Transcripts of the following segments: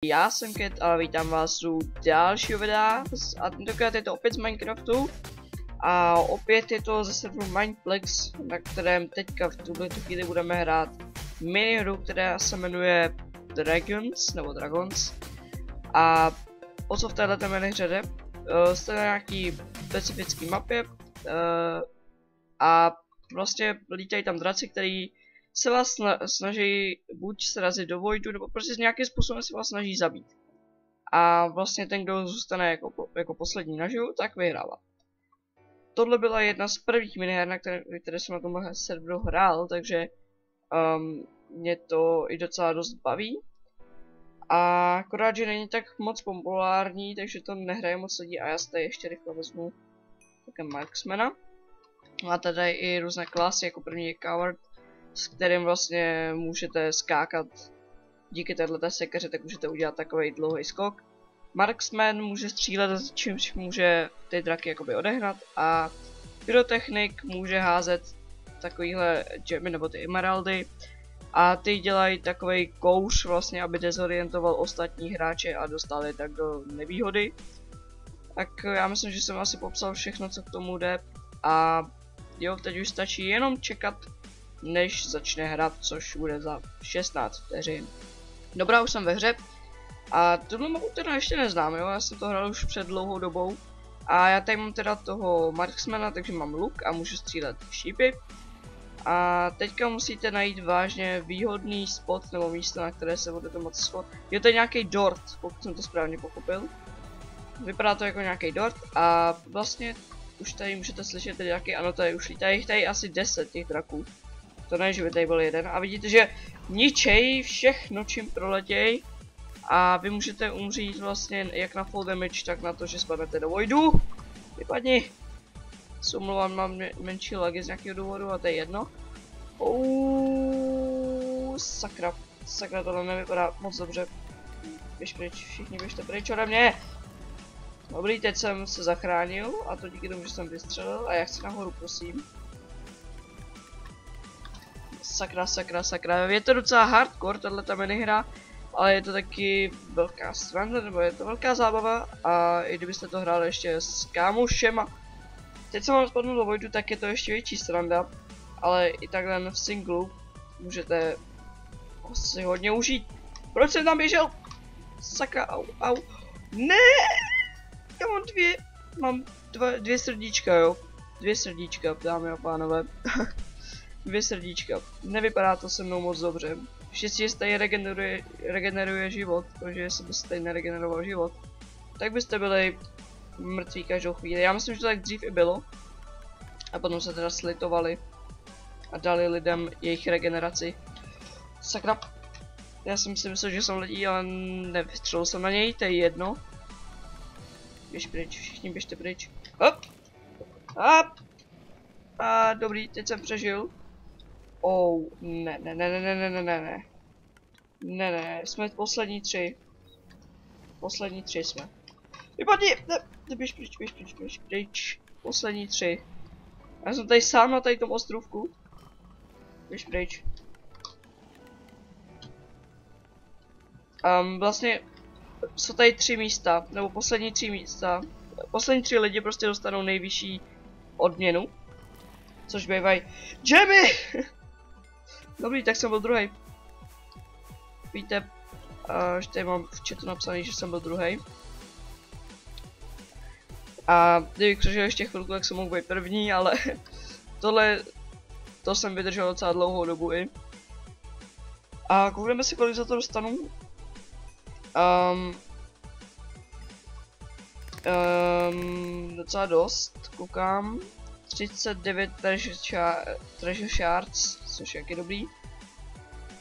Já jsem Ket a vítám vás u dalšího videa a tentokrát je to opět z Minecraftu a opět je to ze serveru Mineplex, na kterém teďka v tuhle chvíli budeme hrát minihru, která se jmenuje Dragons a o co v této minihře jde? Jste na nějaký specifický mapě a vlastně lítají tam draci, který se vás snaží buď srazit do voidu, nebo prostě nějakým způsobem se vás snaží zabít. A vlastně ten, kdo zůstane jako poslední naživu, tak vyhrává. Tohle byla jedna z prvních miniher, na které jsem na tomhle serveru hrál, takže mě to i docela dost baví. A akorát, že není tak moc populární, takže to nehraje moc lidí a já si tady ještě rychle vezmu také Marksmana. Máte tady i různé klasy, jako první je Coward, s kterým vlastně můžete skákat díky této sekeře, tak můžete udělat takový dlouhý skok. Marksman může střílet, čímž může ty draky jakoby odehnat a pyrotechnik může házet takovýhle gemy nebo ty emeraldy a ty dělají takový kouř vlastně, aby dezorientoval ostatní hráče a dostal je tak do nevýhody. Tak já myslím, že jsem asi popsal všechno, co k tomu jde a jo, teď už stačí jenom čekat, než začne hrát, což bude za 16 vteřin. Dobrá, už jsem ve hře. A tuhle mapu teda ještě neznám, jo, já jsem to hrál už před dlouhou dobou. A já tady mám teda toho Marksmana, takže mám luk a můžu střílet šípy. A teďka musíte najít vážně výhodný spot nebo místo, na které se budete moci schovat. Je to nějaký dort, pokud jsem to správně pochopil. Vypadá to jako nějaký dort a vlastně už tady můžete slyšet tady nějaký, ano, tady už lítají tady asi 10 těch draků. To ne, že by tady byl jeden. A vidíte, že ničej všechno, čím proletěj. A vy můžete umřít vlastně jak na full damage, tak na to, že spadnete do voidu. Vypadni. Se omlouvám, mám menší lagy z nějakého důvodu a to je jedno. Sakra. Sakra, tohle nevypadá moc dobře. Běž pryč, všichni běžte pryč ode mě. Dobrý, teď jsem se zachránil a to díky tomu, že jsem vystřelil a já chci nahoru, prosím. Sakra, sakra, sakra. Je to docela hardcore, tato minihra, ale je to taky velká sranda, nebo je to velká zábava a i kdybyste to hráli ještě s kámošema. Teď jsem vám spadnul do voidu, tak je to ještě větší sranda, ale i takhle v singlu můžete si hodně užít. Proč jsem tam běžel? Sakra, au. Ne! Já mám dvě srdíčka, jo. 2 srdíčka, dámy a pánové. 2 srdíčka. Nevypadá to se mnou moc dobře. Štěstí, že tady regeneruje život, protože jestli byste tady neregeneroval život, tak byste byli mrtví každou chvíli. Já myslím, že to tak dřív i bylo. A potom se teda slitovali a dali lidem jejich regeneraci. Sakra. Já jsem si myslel, že jsem lidí, ale nevystřelil jsem na něj, to je jedno. Běž pryč, všichni běžte pryč. Hop! Hop! A dobrý, teď jsem přežil. Ne, jsme poslední 3. Poslední 3 jsme. Vypadni! Ne, běž pryč. Poslední 3. Já jsem tady sám na tady tom ostrovku. Běž pryč. Vlastně jsou tady 3 místa, nebo poslední 3 místa. Poslední 3 lidi prostě dostanou nejvyšší odměnu. Což bývají Jamie! Dobrý, tak jsem byl druhý. Víte, že tady mám v chatu napsaný, že jsem byl druhý. A kdybych přežil ještě chvilku, tak jsem mohl být první, ale to jsem vydržel docela dlouhou dobu i. A koukneme si, kolik za to dostanu. Docela dost, koukám. 39 treasure shards, což je dobrý.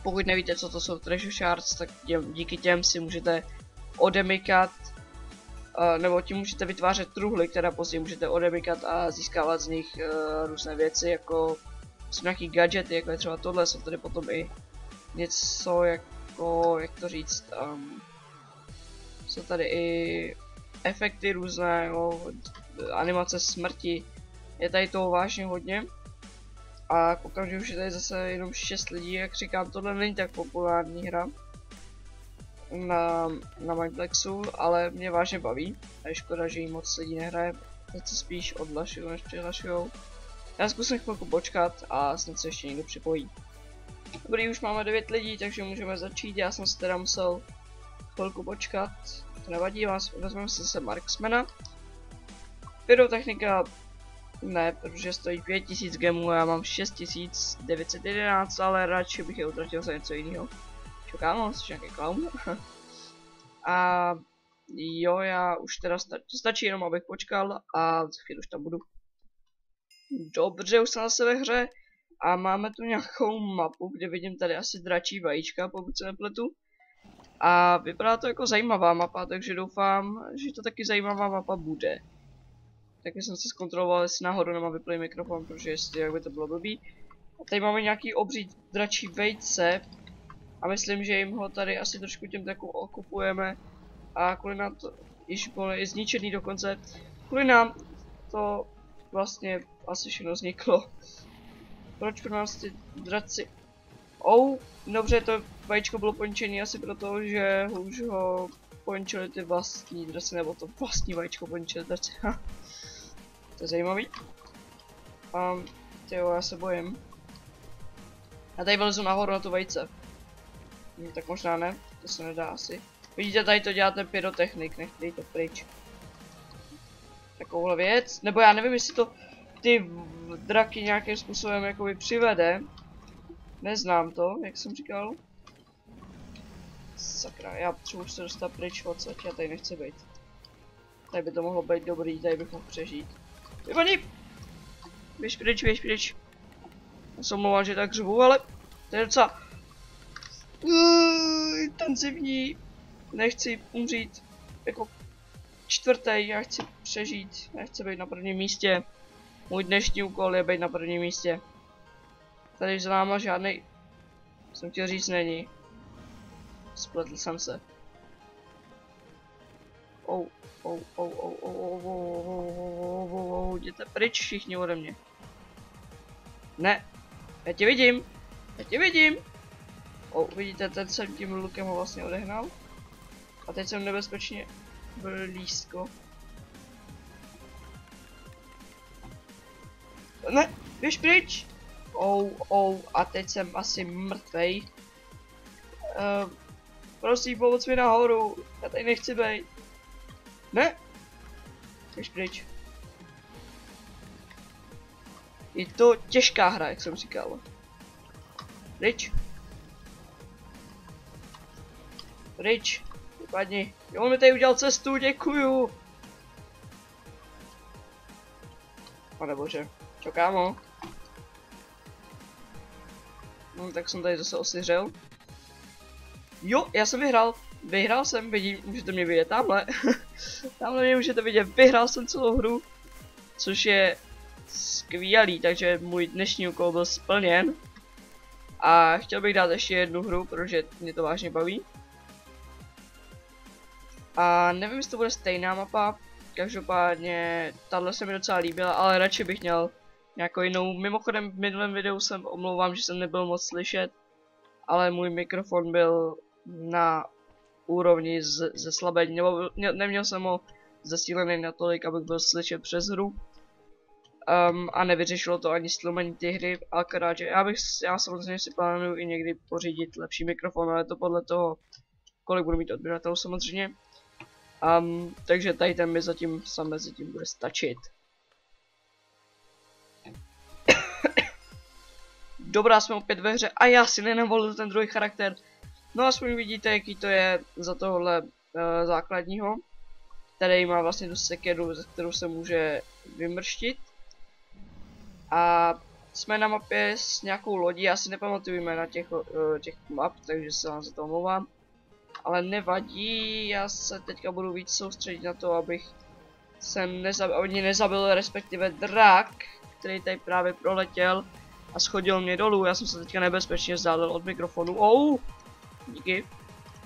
Pokud nevíte, co to jsou treasure shards, tak díky těm si můžete odemykat, nebo tím můžete vytvářet truhly, které později můžete odemykat a získávat z nich různé věci, jako jsou nějaký gadgety, jako je třeba tohle, jsou tady potom i něco jako, jak to říct, jsou tady i efekty různé, jo, animace smrti. Je tady toho vážně hodně. A koukám, že už je tady zase jenom 6 lidí, jak říkám, tohle není tak populární hra. na Mindplexu, ale mě vážně baví. A je škoda, že jí moc lidí nehraje. Teď se spíš odhlašují, než přihlašujou. Já zkusím chvilku počkat a snad se ještě někdo připojí. Dobrý, už máme 9 lidí, takže můžeme začít. Já jsem se teda musel chvilku počkat. To nevadí, vezmeme si zase Marksmana. Pyrotechnika ne, protože stojí 5000 gemů a já mám 6911, ale radši bych je utratil za něco jiného. Čekám, jsi nějaký clown. A jo, já už teda stačí jenom, abych počkal a za chvíli už tam budu. Dobře, už jsem zase ve hře a máme tu nějakou mapu, kde vidím tady asi dračí vajíčka, pokud se nepletu. A vypadá to jako zajímavá mapa, takže doufám, že to taky zajímavá mapa bude. Taky jsem se zkontroloval, jestli náhodou nemám vyplý mikrofon, protože jestli jak by to bylo blbý. A tady máme nějaký obří dračí vejce. A myslím, že jim ho tady asi trošku tím taku okupujeme. A kvůli nám to již bylo i zničený dokonce. Kvůli nám to vlastně asi všechno vzniklo. Proč pro nás ty draci? Dobře, to vajíčko bylo poničené asi proto, že už ho poničili ty vlastní draci, nebo to vlastní vajíčko poničili draci. To je zajímavý. Tyjo, já se bojím. Já tady vylezu nahoru na to vejce. Tak možná ne, to se nedá asi. Vidíte, tady to dělá ten pyrotechnik, nechte to pryč. Takovouhle věc, nebo já nevím, jestli to ty draky nějakým způsobem jakoby přivede. Neznám to, jak jsem říkal. Sakra, já potřebuji se dostat pryč odsaď, já tady nechci být. Tady by to mohlo být dobrý, tady bych mohl přežít. Vypadni! Běž pryč. Já se omlouvám, že tak řvu, ale to je docela intenzivní. Nechci umřít jako čtvrtý, já chci přežít, já chci být na prvním místě. Můj dnešní úkol je být na prvním místě. Tady za náma žádnej, jsem chtěl říct, není. Spletl jsem se. Jděte pryč všichni ode mě. Ne, já tě vidím. Vidíte, ten jsem tím lukem ho vlastně odehnal. A teď jsem nebezpečně blízko. Ne, běž pryč! A teď jsem asi mrtvej. Prosím, pomoc mi nahoru, já tady nechci být. Ne! Běž pryč. Je to těžká hra, jak jsem říkal. Pryč. Vypadni. Jo, on mi tady udělal cestu, děkuju. Panebože, čo kámo? No, tak jsem tady zase osiřel. Jo, já jsem vyhrál. Vyhrál jsem, můžete mě vidět tamhle. Tamhle mě můžete vidět, vyhrál jsem celou hru. Což je skvělý, takže můj dnešní úkol byl splněn. A chtěl bych dát ještě jednu hru, protože mě to vážně baví. A nevím, jestli to bude stejná mapa. Každopádně, tahle se mi docela líbila, ale radši bych měl nějakou jinou. Mimochodem, v minulém videu jsem omlouvám, že jsem nebyl moc slyšet. Ale můj mikrofon byl na úrovni zeslabení, nebo neměl jsem ho zesílený natolik, abych byl slyšet přes hru. A nevyřešilo to ani stlumení té hry, akorát, že já samozřejmě si plánuju i někdy pořídit lepší mikrofon, ale to podle toho, kolik budu mít odběratelů samozřejmě. Takže tady ten mi zatím mezi tím bude stačit. Dobrá, jsme opět ve hře a já si nenavolil ten druhý charakter. No aspoň vidíte, jaký to je za tohle základního, který má vlastně tu sekeru, ze kterou se může vymrštit. A jsme na mapě s nějakou lodí, já si nepamatuju jména těch map, takže se vám za to omlouvám. Ale nevadí, já se teďka budu víc soustředit na to, abych se nezabil, respektive drak, který tady právě proletěl a schodil mě dolů. Já jsem se teďka nebezpečně vzdálil od mikrofonu. Díky.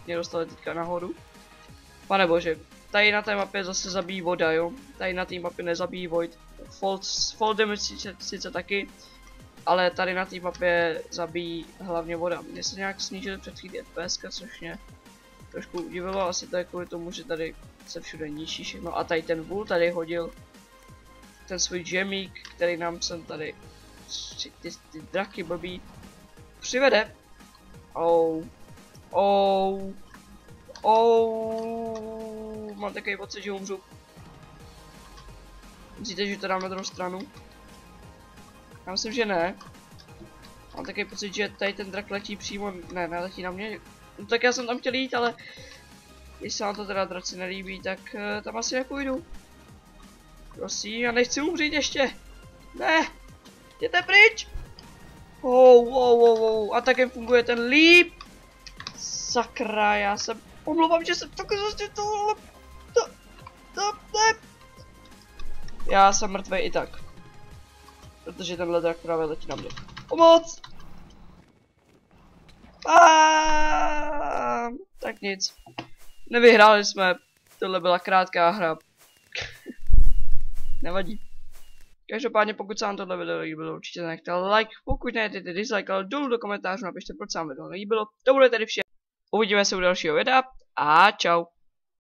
Mě dostali teďka nahoru. Panebože, tady na té mapě zase zabíjí voda, jo. Tady na té mapě nezabíjí Void. Fall damage sice taky, ale tady na té mapě zabíjí hlavně voda. Mně se nějak snížily před chvíli FPS, což mě trošku udivilo, asi to je kvůli tomu, že tady se všude ničí všechno a tady ten vůl tady hodil ten svůj džemík, který nám sem tady ty draky blbý přivede. Mám takový pocit, že umřu. Myslíte, že to dám na druhou stranu? Já myslím, že ne. Mám takový pocit, že tady ten drak letí přímo, ne, neletí na mě. No tak já jsem tam chtěl jít, ale když se vám to teda draci nelíbí, tak tam asi nepůjdu. Prosím, já nechci umřít ještě. Ne, jděte pryč. A také funguje ten líp. Sakra, já jsem, omlouvám, že jsem takhle zase to, ne. Já jsem mrtvej i tak. Protože tenhle drak právě letí na mě. Pomoc! Tak nic. Nevyhráli jsme. Tohle byla krátká hra. Nevadí. Každopádně pokud se vám tohle video líbilo, určitě nechte like. Pokud ne, dejte dislike, ale dolů do komentářů napište, proč se vám video nelíbilo. To bude tedy vše. Uvidíme se u dalšího videa a čau.